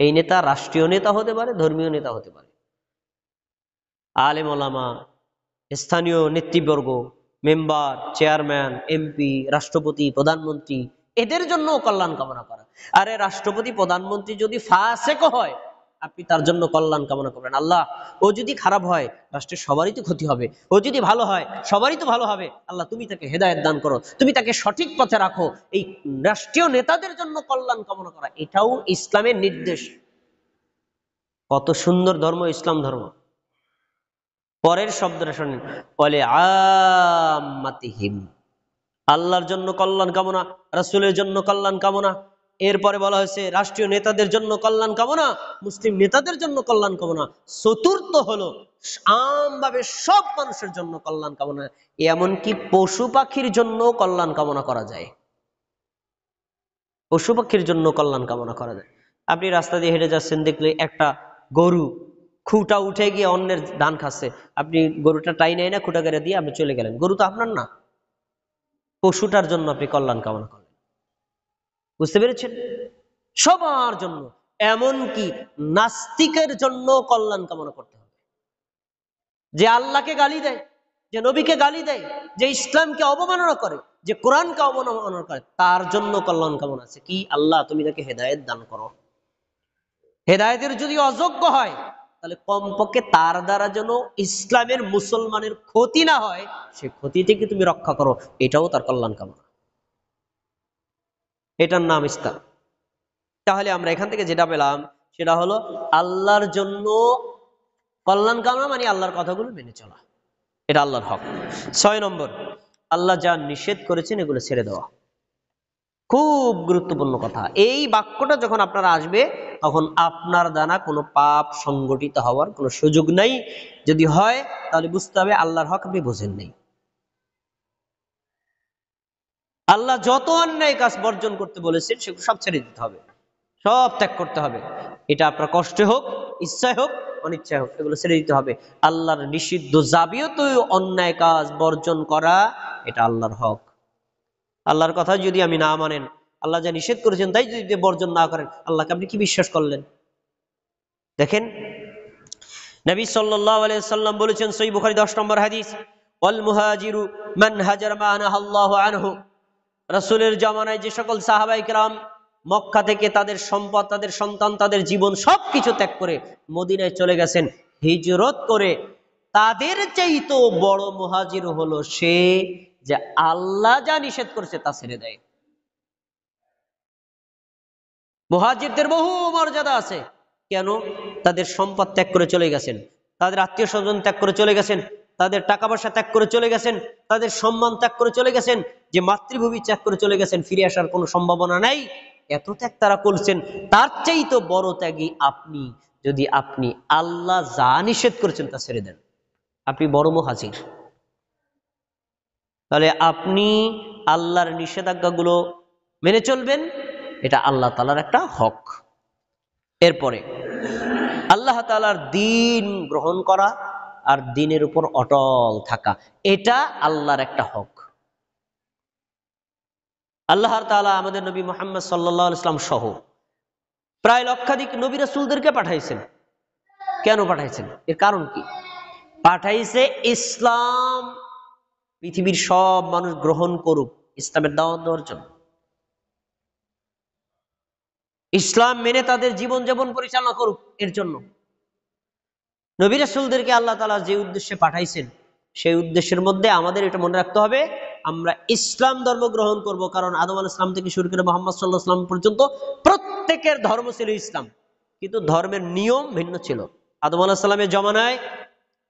এই নেতা রাষ্ট্রীয় নেতা হতে পারে, ধর্মীয় নেতা হতে পারে, আলেম ওলামা, স্থানীয় নেতৃবর্গ, মেম্বার, চেয়ারম্যান, এমপি, রাষ্ট্রপতি, প্রধানমন্ত্রী, এদের জন্য কল্যাণ কামনা করা। আরে রাষ্ট্রপতি প্রধানমন্ত্রী যদি ফাসেক হয়, আপনি তার জন্য কল্যাণ কামনা করবেন। আল্লাহ ও যদি খারাপ হয় রাষ্ট্রের সবারই তো ক্ষতি হবে, ও যদি ভালো হয় সবারই তো ভালো হবে, আল্লাহ তুমি তাকে হেদায়েত দান করো, তুমি তাকে সঠিক পথে রাখো। এই রাষ্ট্রীয় নেতাদের জন্য কল্যাণ কামনা করা, এটাও ইসলামের নির্দেশ। কত সুন্দর ধর্ম ইসলাম ধর্ম। পরের শব্দটা শোনেন, বলে আম্মাতিহিম, আল্লাহর জন্য কল্যাণ কামনা, রাসূলের জন্য কল্যাণ কামনা। এরপরে বলা হয়েছে রাষ্ট্রীয় নেতাদের জন্য কল্যাণ কামনা, মুসলিম নেতাদের জন্য কল্যাণ কামনা। চতুর্থ হলো আমভাবে সব মানুষের জন্য কল্যাণ কামনা, এমনকি পশু পাখির জন্য কল্যাণ কামনা করা যায়। পশু পাখির জন্য কল্যাণ কামনা করা যায়। আপনি রাস্তা দিয়ে হেঁটে যাচ্ছেন, দেখলে একটা গরু খুঁটা উঠে গিয়ে অন্যের ধান খাচ্ছে, আপনি গরুটা টাই নেয় না, খুঁটা কেটে দিয়ে আপনি চলে গেলেন, গরু তো আপনার না, পশুটার জন্য আপনি কল্যাণ কামনা করলেন। বুঝতে পেরেছেন? সবার জন্য, এমনকি নাস্তিকের জন্য কল্যাণ কামনা করতে হবে। যে আল্লাহকে গালি দেয়, যে নবীকে গালি দেয়, যে ইসলামকে অবমাননা করে, যে কোরআনকে অবমাননা করে, তার জন্য কল্যাণ কামনা আছে। কি? আল্লাহ তুমি তাকে হেদায়েত দান করো। হেদায়েতের যদি অযোগ্য হয় তাহলে কমপক্ষে তার দ্বারা যেন ইসলামের, মুসলমানের ক্ষতি না হয়, সে ক্ষতি থেকে তুমি রক্ষা করো, এটাও তার কল্যাণ কামনা। এটার নাম ইসলাম। তাহলে আমরা এখান থেকে যেটা পেলাম সেটা হলো আল্লাহর জন্য কল্যাণ কামনা মানে আল্লাহর কথাগুলো মেনে চলা, এটা আল্লাহর হক। 6 নম্বর, আল্লাহ যা নিষেধ করেছেন এগুলো ছেড়ে দেওয়া। খুব গুরুত্বপূর্ণ কথা। এই বাক্যটা যখন আপনারা আসবে তখন আপনার দ্বারা কোনো পাপ সংগঠিত হওয়ার কোনো সুযোগ নাই। যদি হয় তাহলে বুঝতে হবে আল্লাহর হক আপনি বোঝেন নাই। আল্লাহ যত অন্যায় কাজ বর্জন করতে বলেছেন সেগুলো সব ছেড়ে দিতে হবে, সব ত্যাগ করতে হবে। এটা আপনার কষ্টে হোক, ইচ্ছায় হোক, অনিচ্ছায় হোক, এগুলো ছেড়ে দিতে হবে। আল্লাহর নিষিদ্ধ যাবিয়ত অন্যায় কাজ বর্জন করা, এটা আল্লাহর হক। আল্লাহর কথা যদি আমি না মানেন, আল্লাহ যা নিষেধ করেছেন তাই যদি বর্জন না করেন, আল্লাহকে আপনি কি বিশ্বাস করলেন? দেখেন নবী সাল্লাল্লাহু আলাইহি ওয়াসাল্লাম বলেছেন, সহিহ বুখারী 10 নম্বর হাদিস, ওয়াল মুহাজিরু মান হাজারা মা নাহাল্লাহু আনহু। রাসূলের জামানায় যে সকল সাহাবায়ে কেরাম মক্কা থেকে তাদের সম্পদ, তাদের সন্তান, তাদের জীবন সবকিছু ত্যাগ করে মদিনায় চলে গেছেন, হিজরত করে তাদের চাইতেও বড় মুহাজির হলো সে, যে আল্লাহ যা নিষেধ করেছে তা ছেড়ে দেয়। মুহাজিরদের বহু মর্যাদা আছে। কেন? তাদের সম্পদ ত্যাগ করে চলে গেছেন, তাদের আত্মীয় স্বজন ত্যাগ করে চলে গেছেন, তাদের টাকা পয়সা ত্যাগ করে চলে গেছেন, তাদের সম্মান ত্যাগ করে চলে গেছেন, যে মাতৃভূমি ত্যাগ করে চলে গেছেন, ফিরে আসার কোনো সম্ভাবনা নাই। এত ত্যাগ তারা করছেন। তার চাইতে বড় ত্যাগী আপনি, যদি আপনি আল্লাহ যা নিষেধ করেছেন তা ছেড়ে দেন, আপনি বড় মুহাজির। তাহলে আপনি আল্লাহর নিষেধাজ্ঞাগুলো মেনে চলবেন, এটা আল্লাহ তাআলার একটা হক। এরপরে আল্লাহ তাআলার দ্বীন গ্রহণ করা আর দ্বীনের উপর অটল থাকা, এটা আল্লাহর একটা হক। আল্লাহ তাআলা আমাদের নবী মুহাম্মদ সাল্লাল্লাহু আলাইহি ওয়াসাল্লাম সহ প্রায় লক্ষাধিক নবী রাসূলদেরকে পাঠাইছেন। কেন পাঠাইছেন? এর কারণ কি? পাঠাইছে ইসলাম পৃথিবীর সব মানুষ গ্রহণ করুক, ইসলামের দাওয়াত দেওয়ার জন্য। ইসলাম মেনে তাদের জীবন যাপন পরিচালনা করুক, এর জন্য। নবী রাসূলদেরকে আল্লাহ তাআলা যে উদ্দেশ্যে পাঠাইছেন, সেই উদ্দেশ্যের মধ্যে আমাদের এটা মনে রাখতে হবে, আমরা ইসলাম ধর্ম গ্রহণ করব। কারণ আদম আলাইহিস সালাম থেকে শুরু করে মুহাম্মদ সাল্লাল্লাহু আলাইহি ওয়াসাল্লাম পর্যন্ত প্রত্যেকের ধর্ম ছিল ইসলাম, কিন্তু ধর্মের নিয়ম ভিন্ন ছিল। আদম আলাইহিস সালামের জমানায়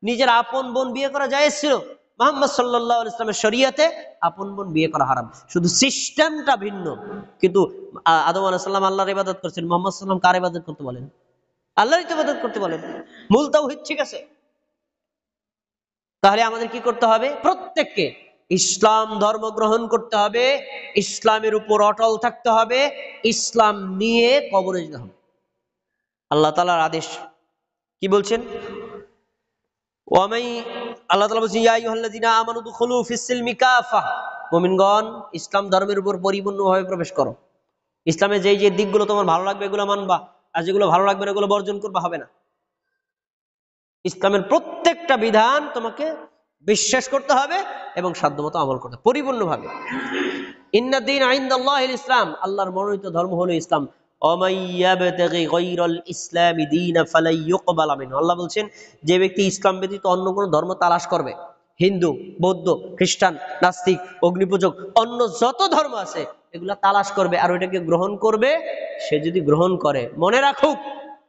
নিজের আপন বোন বিয়ে করা জায়েজ ছিল। মুহাম্মদ সাল্লাল্লাহু আলাইহি ওয়াসাল্লামের শরীয়তে আপন বোন বিয়ে করা হারাম, শুধু সিস্টেমটা ভিন্ন। কিন্তু আদম আলাইহিস সালাম আল্লাহর ইবাদত করছেন, মুহাম্মদ সাল্লাল্লাহু আলাইহি ওয়াসাল্লাম কার ইবাদত করতে বলেন? আল্লাহর ইবাদত করতে বলেন। মূল তাওহীদ ঠিক আছে। তাহলে আমাদের কি করতে হবে? প্রত্যেককে ইসলাম ধর্ম গ্রহণ করতে হবে, ইসলামের উপর অটল থাকতে হবে, ইসলাম নিয়ে কবরে যেতে হবে। আল্লাহ তাআলার আদেশ কি বলছেন? আল্লাহ তাআলা বলছেন, ইয়া আইয়ুহাল্লাযীনা আমানু দুখুলু ফিস-সিলমি কাফা, মুমিনগণ ইসলাম ধর্মের উপর পরিপূর্ণভাবে প্রবেশ করো। ইসলামের যে যে দিকগুলো তোমার ভালো লাগবে এগুলো মানবা, আর যেগুলো ভালো লাগবে না এগুলো বর্জন করবা, হবে না। ইসলামের প্রত্যেকটা বিধান তোমাকে বিশ্বাস করতে হবে এবং সাধ্যমতো আমল করতে হবে পরিপূর্ণভাবে। ইন্নাদ দীন ইনদাল্লাহিল ইসলাম, আল্লাহর মনোনীত ধর্ম হলো ইসলাম। ওয়ামাইয়াবতাগি গায়রাল ইসলামি দীনা ফালাই ইউকবাল মিনহু, আল্লাহ বলছেন যে ব্যক্তি ইসলাম ব্যতীত অন্য কোনো ধর্ম তালাশ করবে, হিন্দু, বৌদ্ধ, খ্রিস্টান, নাস্তিক, অগ্নিপূজক, অন্য যত ধর্ম আছে এগুলা তালাশ করবে আর ওইটাকে গ্রহণ করবে, সে যদি গ্রহণ করে, মনে রাখুক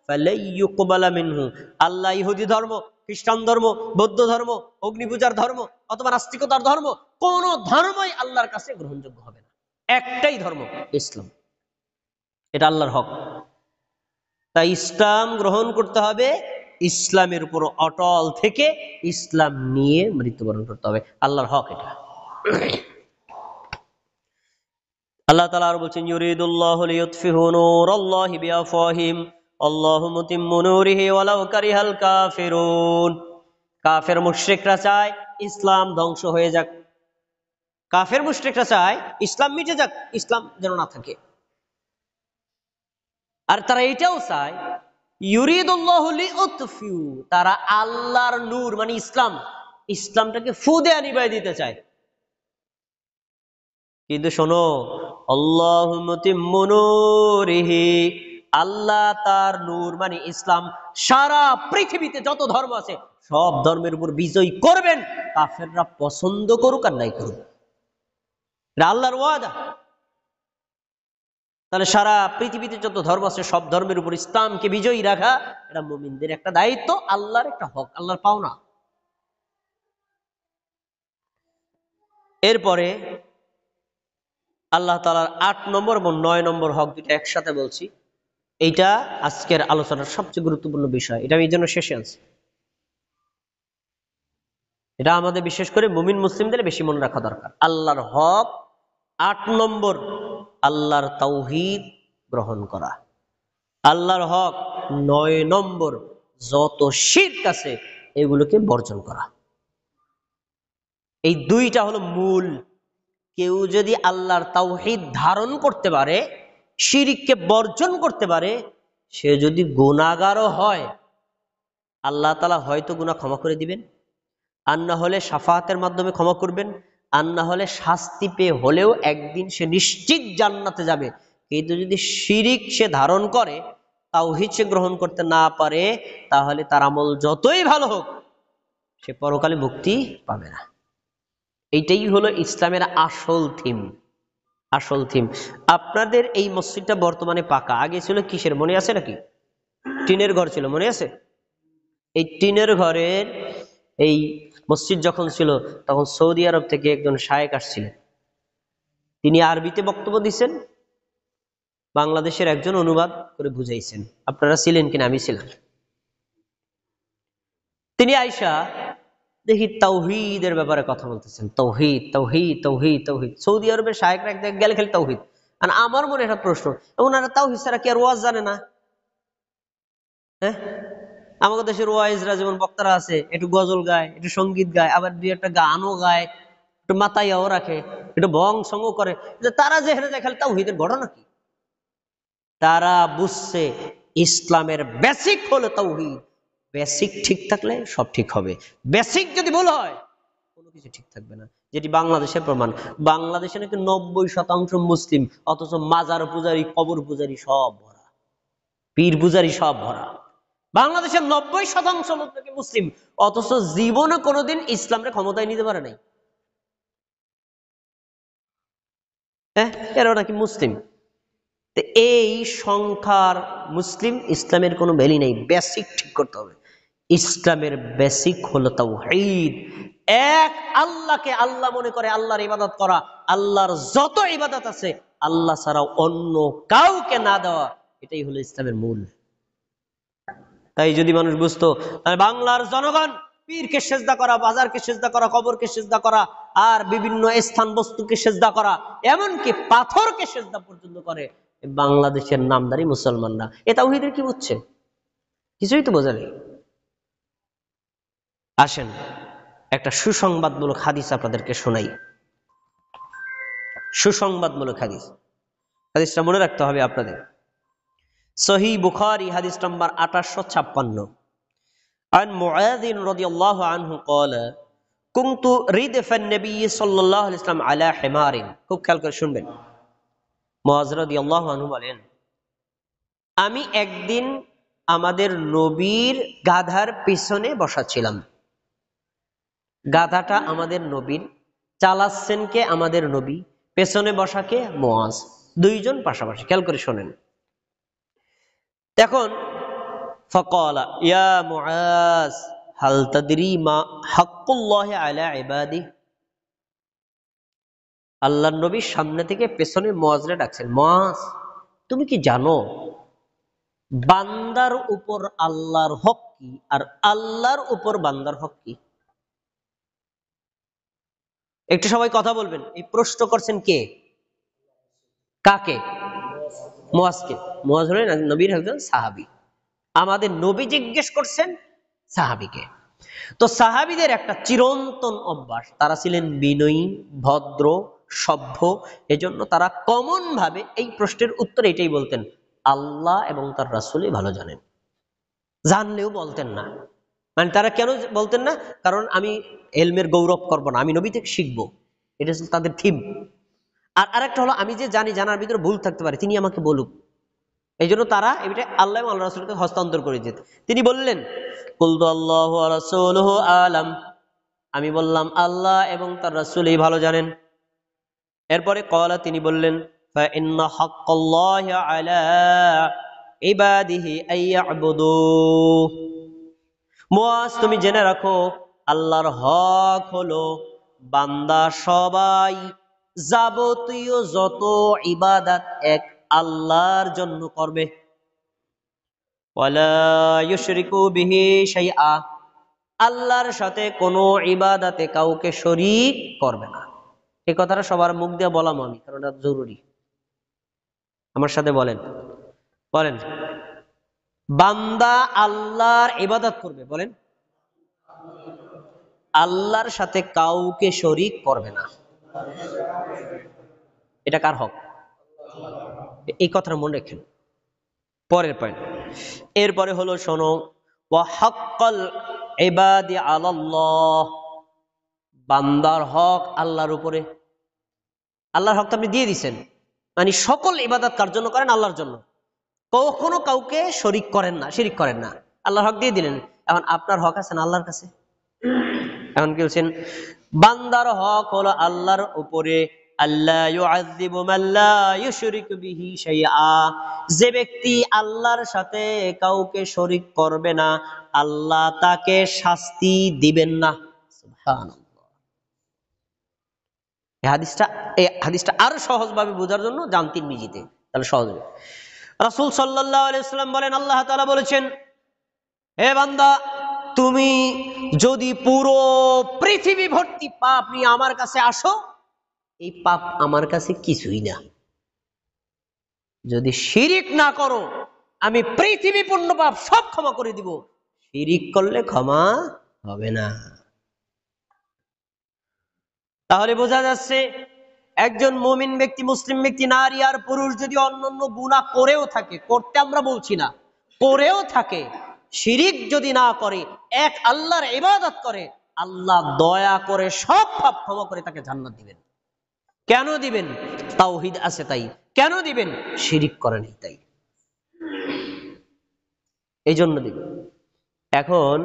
ফালাই ইউকবাল মিনহু, আল্লাহ ইহুদি ধর্ম, খ্রিস্টান ধর্ম, বৌদ্ধ ধর্ম, অগ্নিপূজার ধর্ম অথবা নাস্তিকতার ধর্ম, কোন ধর্মই আল্লাহর কাছে গ্রহণযোগ্য হবে না। একটাই ধর্ম, ইসলাম। এটা আল্লাহর হক। তাই ইসলাম গ্রহণ করতে হবে, ইসলামের উপর অটল থেকে ইসলাম নিয়ে মৃত্যুবরণ করতে হবে, আল্লাহর হক এটা। আল্লাহ তাআলা আর বলছেন, ইউরিদুল্লাহু লিইউতফিহু নূরাল্লাহি বিআফওয়াহিহিম আল্লাহু মুতিম্মু নূরিহি ওয়ালাউ কারিহাল কাফিরুন। কাফের মুশরিকরা চায় ইসলাম ধ্বংস হয়ে যাক, কাফের মুশরিকরা চায় ইসলাম মিটে যাক, ইসলাম যেন না থাকে। আর তারা এটাও চায় ইউরিদুল্লাহু লিইউতফিউ, তারা আল্লাহর নূর মানে ইসলামটাকে ফু দেয়া নিভাই দিতে চায়। কিন্তু শোনো, আল্লাহু মুতিম্মু নূরিহি, আল্লাহ তার নূর মানে ইসলাম সারা পৃথিবীতে যত ধর্ম আছে সব ধর্মের উপর বিজয় করবেন, কাফেররা পছন্দ করুক আর নাই করুক। এটা আল্লাহর ওয়াদা। তাহলে সারা পৃথিবীতে যত ধর্ম আছে সব ধর্মের উপর ইসলামকে বিজয়ী রাখা এটা মুমিনদের একটা দায়িত্ব, আল্লাহর একটা হক, আল্লাহর পাওনা। এরপরে আল্লাহ তাআলার ৮ নম্বর এবং ৯ নম্বর হক দুটো একসাথে বলছি। এইটা আজকের আলোচনার সবচেয়ে গুরুত্বপূর্ণ বিষয়, এটা আমি এই জন্য শেষে আনছি। এটা আমাদের বিশেষ করে মুমিন মুসলিমদের বেশি মনে রাখা দরকার। আল্লাহর হক ৮ নম্বর, আল্লাহর তাওহীদ গ্রহণ করা। আল্লাহর হক ৯ নম্বর, যত শিরক আছে এগুলোকে বর্জন করা। এই দুইটা হলো মূল। কেউ যদি আল্লাহর তাওহীদ ধারণ করতে পারে, শিরককে বর্জন করতে পারে, সে যদি গুনাহগারও হয় আল্লাহ তাআলা হয়তো গুনাহ ক্ষমা করে দিবেন, আর না হলে শাফাআতের মাধ্যমে ক্ষমা করবেন, আর না হলে শাস্তি পেয়ে হলেও একদিন সে নিশ্চিত জান্নাতে যাবে। কিন্তু যদি শিরিক সে ধারণ করে তাওহীদ সে গ্রহণ করতে না পারে, তাহলে তার আমল যতই ভালো হোক সে পরকালে মুক্তি পাবে না। এইটাই হলো ইসলামের আসল থিম। আসল থিম। আপনাদের এই মসজিদটা বর্তমানে পাকা, আগে ছিল কিসের মনে আছে নাকি? টিনের ঘর ছিল, মনে আছে? এই টিনের ঘরের এই মসজিদ যখন ছিল তখন সৌদি আরব থেকে একজন শায়েখ আসছিলেন। তিনি আরবিতে বক্তব্য দিচ্ছেন, বাংলাদেশের একজন অনুবাদ করে বুঝাইছেন। আপনারা ছিলেন কিনা? আমি ছিলাম। তিনি আইসা দেখি তাওহীদের ব্যাপারে কথা বলতেছেন, তাওহীদ তাওহীদ তাওহীদ তাওহীদ। সৌদি আরবের শায়েখরা গেলে খালি তাওহীদ। আর আমার মনে একটা প্রশ্ন, ওনারা তাওহীদ ছাড়া কি আর ওয়াজ জানে না? হ্যাঁ, আমাদের দেশের ওয়াইজরা যেমন বক্তারা আছে, একটু গজল গায়, একটু সঙ্গীত গায়, আবার দুই একটা গানও গায়, একটু মাতাইয়াও রাখে, একটু বং সঙ্গ করে, যে তারা যে হেরে যায় খালি তাওহীদের ঘটনা কি? তারা বুঝছে ইসলামের বেসিক হলো তাওহীদ। বেসিক ঠিক থাকলে সব ঠিক হবে, বেসিক যদি ভুল হয় কোনো কিছু ঠিক থাকবে না। যেটি বাংলাদেশের প্রমাণ। বাংলাদেশে নাকি 90% মুসলিম, অথচ মাজার পূজারি, কবর পূজারি সব ভরা, পীর পূজারি সব ভরা। বাংলাদেশের 90% লোক নাকি মুসলিম, অথচ জীবনে কোনোদিন ইসলামের ক্ষমতায় নিতে পারে নাই। হ্যাঁ, এরাও নাকি মুসলিম। এই সংখ্যার মুসলিম, ইসলামের কোনো ভ্যালি নেই। বেসিক ঠিক করতে হবে। ইসলামের বেসিক হলো তাওহীদ। এক আল্লাহকে আল্লাহ মনে করে আল্লাহর ইবাদত করা, আল্লাহর যত ইবাদত আছে আল্লাহ ছাড়া অন্য কাউকে না দেওয়া, এটাই হলো ইসলামের মূল। তাই যদি মানুষ বুঝতো, তাহলে বাংলার জনগণ পীরকে সেজদা করা, বাজারকে সেজদা করা, কবরকে সেজদা করা, আর বিভিন্ন স্থান বস্তুকে সেজদা করা, এমনকি পাথরকে সেজদা পর্যন্ত করে বাংলাদেশের নামদারি মুসলমানরা। এ তাওহীদের কি বুঝছে? কিছুই তো বোঝা নেই। আসেন একটা সুসংবাদমূলক হাদিস আপনাদেরকে শোনাই। সুসংবাদমূলক হাদিস, হাদিসটা মনে রাখতে হবে আপনাদের। সহিহ বুখারী হাদিস নাম্বার 2856। عن معاذ رضي الله عنه قال كنت ردف النبي صلى الله عليه وسلم على حمار। খুব খেয়াল করে শুনবেন। মুআয রাদিয়াল্লাহু আনহু বলেন, আমি একদিন আমাদের নবীর গাধার পিছনে বসা ছিলাম। গাধাটা আমাদের নবীর, চালাচ্ছেন কে? আমাদের নবী, পেছনে বসা কে? মুআয। দুইজন পাশাপাশি, খেয়াল করে শোনেন। এখন ফাকালা ইয়া মুআয হাল তাদরি মা হাক্কুল্লাহি আলা ইবাদিহি। আল্লাহর নবী সামনে থেকে পেছনে মুআযরে ডাকছেন, মুআয তুমি কি জানো বান্দার উপর আল্লাহর হক কি আর আল্লাহর উপর বান্দার হক কি? একটু সবাই কথা বলবেন। এই প্রশ্ন করছেন কে? কাকে? মুআযকে। মুআয হলেন নবীর একজন সাহাবী। আমাদের নবী জিজ্ঞেস করছেন সাহাবীকে। তো সাহাবীদের একটা চিরন্তন অভ্যাস, তারা ছিলেন বিনয়ী, ভদ্র, সভ্য। এজন্য তারা কমন ভাবে এই প্রশ্নের উত্তর এটাই বলতেন, আল্লাহ এবং তার রাসূলই ভালো জানেন। জানলেও বলতেন না। মানে তারা কেন বলতেন না? কারণ আমি ইলমের গৌরব করব না, আমি নবী থেকে শিখবো, এটা ছিল তাদের থিম। আর আরেকটা হলো, আমি যে জানি, জানার ভিতরে ভুল থাকতে পারে, তিনি আমাকে বলুক। এই জন্য তারা এটা আল্লাহ এবং আল্লাহ রাসূলকে হস্তান্তর করে দিত। তিনি বললেন, কুলতু আল্লাহু ওয়া রাসূলুহু আলাম, আমি বললাম আল্লাহ এবং তার রাসূলই ভালো জানেন। এরপরে ক্বালা, তিনি বললেন, ফা ইন্না হাক্কাল্লাহি আলা ইবাদিহি আইয়াবুদু। মুআয তুমি জেনে রাখো, আল্লাহর হক হলো বান্দা সবাই যাবতীয় যত ইবাদত এক আল্লাহর জন্য করবে। ওয়ালা ইউশরিকু বিহি শাইআ, আল্লাহর সাথে কোনো ইবাদতে কাউকে শরীক করবে না। এই কথাটা সবার মুখ দিয়ে বলাম আমি, কারণ এটা জরুরি। আমার সাথে বলেন, বলেন, বান্দা আল্লাহর ইবাদত করবে, বলেন, আল্লাহর সাথে কাউকে শরীক করবে না। এটা কার হক? এই কথাটা মনে রাখেন। পরের পয়েন্ট, এরপরে হলো শোনো, ওয়া হাক্কাল ইবাদি আলাল্লাহ, বান্দার হক আল্লাহর উপরে। আল্লাহর হক তো আপনি দিয়ে দিছেন, মানে সকল ইবাদত কার জন্য করেন? আল্লাহর জন্য। কখনো কাউকে শরিক করেন না, শিরিক করেন না, আল্লাহর হক দিয়ে দিলেন। এখন আপনার হক আছে না আল্লাহর কাছে? এখন কি বলছেন? বান্দার হক হলো আল্লাহর উপরে, আল্লাহ ইউআযযিবু মান লা ইউশরিকু বিহি শাইআ, যে ব্যক্তি আল্লাহর সাথে কাউকে শরিক করবে না, আল্লাহ তাকে শাস্তি দিবেন না। সুবহানাল্লাহ। এই হাদিসটা আরো সহজভাবে বোঝার জন্য যান তিরমিজিতে, তাহলে সহজ হবে। রাসূল সাল্লাল্লাহু আলাইহি ওয়াসাল্লাম বলেন, আল্লাহ তাআলা বলেছেন, হে বান্দা, তুমি যদি পুরো পৃথিবী ভর্তি পাপ নিয়ে আমার কাছে আসো, এই পাপ আমার কাছে কিছুই না। যদি শিরিক না করো, আমি পৃথিবী পূর্ণ পাপ সব ক্ষমা করে দিব। শিরিক করলে ক্ষমা হবে না। তাহলে বোঝা যাচ্ছে, একজন মুমিন ব্যক্তি, মুসলিম ব্যক্তি, নারী আর পুরুষ যদি অন্যান্য গুনাহ করেও থাকে, করতে আমরা বলছি না, করেও থাকে, শিরিক যদি না করে, এক আল্লাহর ইবাদত করে, আল্লাহ দয়া করে সব পাপ ক্ষমা করে তাকে জান্নাত দিবেন। কেন দিবেন? তাওহীদ আছে তাই। কেন দিবেন? শিরিক করেনি তাই, এই জন্য দিবেন। এখন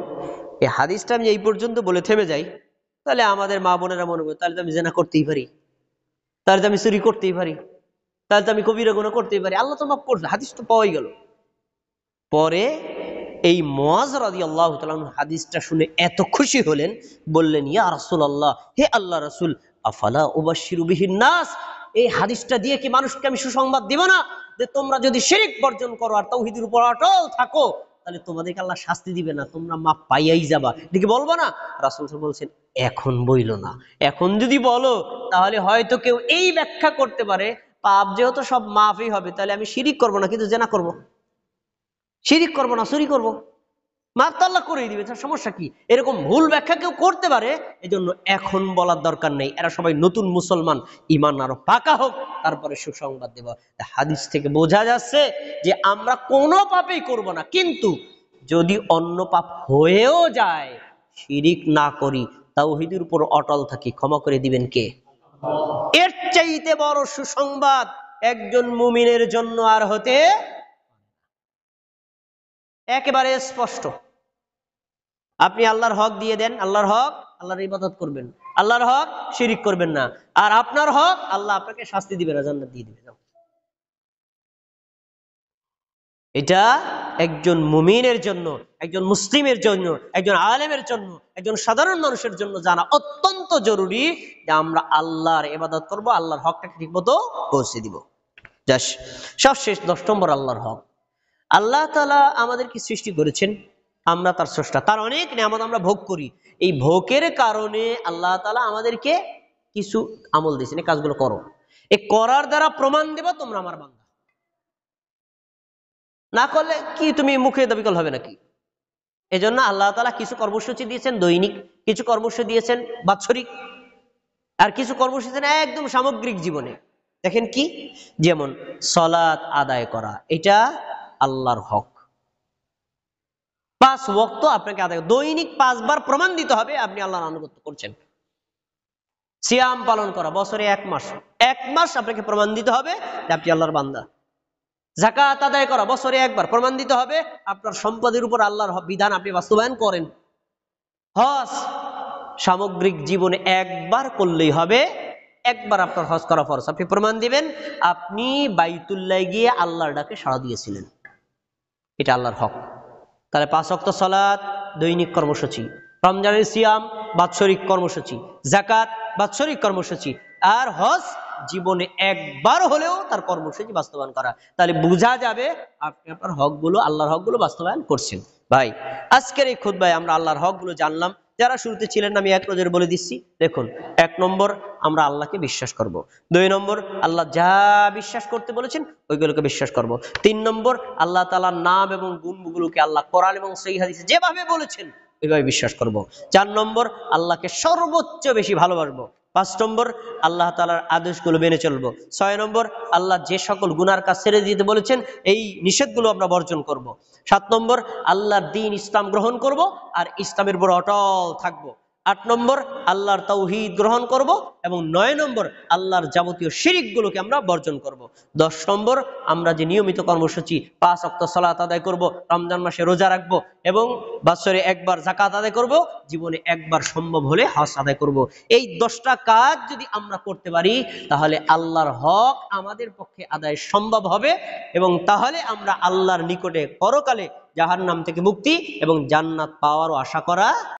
এই হাদিসটা আমি এই পর্যন্ত বলে থেমে যাই, তাহলে আমাদের মা বোনেরা মনে করে, তাহলে তো আমি জিনা করতেই পারি, তাহলে তো আমি চুরি করতেই পারি, তাহলে তো আমি কবিরা গুনাহ করতেই পারি, আল্লাহ তো মাফ করবে, হাদিস তো পাওয়াই গেল। পরে এই মুআয রাদিয়াল্লাহু তাআলা হাদিসটা শুনে এত খুশি হলেন, বললেন, ইয়া রাসূলুল্লাহ, হে আল্লাহ রাসূল, আফালা উবাশশিরু বিহিন নাস, এই হাদিসটা দিয়ে কি মানুষকে আমি সুসংবাদ দিব না যে তোমরা যদি শিরক বর্জন করো আর তাওহীদের উপর অটল থাকো, তাহলে তোমাদেরকে আল্লাহ শাস্তি দিবে না, তোমরা মাপ পাইয়াই যাবা। এটা কি বলবো না? রাসূল সাল্লাল্লাহু আলাইহি ওয়াসাল্লাম বলছেন, এখন বইলো না, এখন যদি বলো তাহলে হয়তো কেউ এই ব্যাখ্যা করতে পারে, পাপ যেহেতু সব মাফই হবে, তাহলে আমি শিরক করব না, কিন্তু জিনা করব, শিরিক করবো না, চুরি করবো, মাফ তো আল্লাহ করেই দিবে, সমস্যা কি? এরকম ভুল ব্যাখ্যা কেউ করতে পারে, এজন্য এখন বলার দরকার নেই। এরা সবাই নতুন মুসলমান, ঈমান আরো পাকা হোক, তারপরে সুসংবাদ দেব। হাদিস থেকে বোঝা যাচ্ছে যে আমরা কোনো পাপই করব না, কিন্তু যদি অন্য পাপ হয়েও যায়, শিরিক না করি, তাওহীদের উপর অটল থাকি, ক্ষমা করে দিবেন কে? এর চাইতে বড় সুসংবাদ একজন মুমিনের জন্য আর হতে একেবারে স্পষ্ট। আপনি আল্লাহর হক দিয়ে দেন, আল্লাহর হক আল্লাহর ইবাদত করবেন, আল্লাহর হক শিরিক করবেন না, আর আপনার হক আল্লাহ আপনাকে শাস্তি দিবে না, জান্নাত দিয়ে দিবে। এটা একজন মুমিনের জন্য, একজন মুসলিমের জন্য, একজন আলেমের জন্য, একজন সাধারণ মানুষের জন্য জানা অত্যন্ত জরুরি যে আমরা আল্লাহর ইবাদত করব, আল্লাহর হকটাকে ঠিকমতো পৌঁছে দিব। সবশেষ 10 নম্বর, আল্লাহর হক। আল্লাহ তাআলা আমাদেরকে সৃষ্টি করেছেন, আমরা তার স্রষ্টা, তার অনেক নিয়ামত আমরা ভোগ করি। এই ভোগের কারণে আল্লাহ তাআলা আমাদেরকে কিছু আমল দিয়েছেন, এই কাজগুলো করো, এই করার দ্বারা প্রমাণ দেব তোমরা আমার বান্দা। না করলে কি তুমি মুখে দাবি করলে হবে নাকি? এজন্য আল্লাহ তাআলা কিছু কর্মসূচি দিয়েছেন দৈনিক, কিছু কর্মসূচি দিয়েছেন বাৎসরিক, আর কিছু কর্মসূচি দিয়েছেন একদম সামগ্রিক জীবনে। দেখেন কি, যেমন সালাত আদায় করা, এটা আল্লাহর হক। 5 ওয়াক্ত আপনাকে আদায়, দৈনিক 5 বার প্রমাণ দিতে হবে আপনি আল্লাহর আনুগত্য করছেন। সিয়াম পালন করা, বছরে 1 মাস, 1 মাস আপনাকে প্রমাণ দিতে হবে যে আপনি আল্লাহর বান্দা। যাকাত আদায় করা, বছরে 1 বার প্রমাণ দিতে হবে আপনার সম্পদের উপর আল্লাহর বিধান আপনি বাস্তবায়ন করেন। হজ সামগ্রিক জীবনে 1 বার করলেই হবে, 1 বার আপনার হজ করা ফরজ, আপনি প্রমাণ দিবেন আপনি বাইতুল্লাহ গিয়ে আল্লাহর ডাকে সাড়া দিয়েছিলেন, এটা আল্লাহর হক। তাহলে 5 ওয়াক্ত সালাত দৈনিক কর্মসূচি, রমজানের সিয়াম বাৎসরিক কর্মসূচি, যাকাত বাৎসরিক কর্মসূচি, আর হজ জীবনে 1 বার হলেও তার কর্মসূচি বাস্তবায়ন করা। তাহলে বোঝা যাবে আপনি আপনার হকগুলো, আল্লাহর হকগুলো বাস্তবায়ন করছেন। ভাই, আজকের এই খুতবায় আমরা আল্লাহর হকগুলো জানলাম। যারা শুরুতে ছিলেন আমি এক নজরে বলে দিচ্ছি। দেখুন, 1 নম্বর, আমরা আল্লাহকে বিশ্বাস করব। 2 নম্বর, আল্লাহ যা বিশ্বাস করতে বলেছেন ওইগুলোকে বিশ্বাস করব। 3 নম্বর, আল্লাহ তাআলার নাম এবং গুণগুলোকে আল্লাহ কোরআন এবং সহিহ হাদিসে যেভাবে বলেছেন ওইভাবে বিশ্বাস করব। 4 নম্বর, আল্লাহকে সর্বোচ্চ বেশি ভালোবাসবো। 5 নম্বর, আল্লাহ তাআলার আদেশগুলো মেনে চলবো। 6 নম্বর, আল্লাহ যে সকল গুনার কাজ ছেড়ে দিতে বলেছেন এই নিষেধগুলো আমরা বর্জন করব। 7 নম্বর, আল্লাহর দ্বীন ইসলাম গ্রহণ করব আর ইসলামের উপর অটল থাকবো। 8 নম্বর আল্লাহর তাওহীদ গ্রহণ করব, এবং 9 নম্বর আল্লাহর যাবতীয় শিরিকগুলোকে আমরা বর্জন করব। 10 নম্বর আমরা যে নিয়মিত কর্মসূচি 5 ওয়াক্ত সালাত আদায় করব, রমজান মাসে রোজা রাখবো, এবং বছরে একবার যাকাত আদায় করব, জীবনে একবার সম্ভব হলে হজ আদায় করব। এই 10টা কাজ যদি আমরা করতে পারি তাহলে আল্লাহর হক আমাদের পক্ষে আদায় সম্ভব হবে, এবং তাহলে আমরা আল্লাহর নিকটে পরকালে জাহান্নাম থেকে মুক্তি এবং জান্নাত পাওয়ারও আশা করা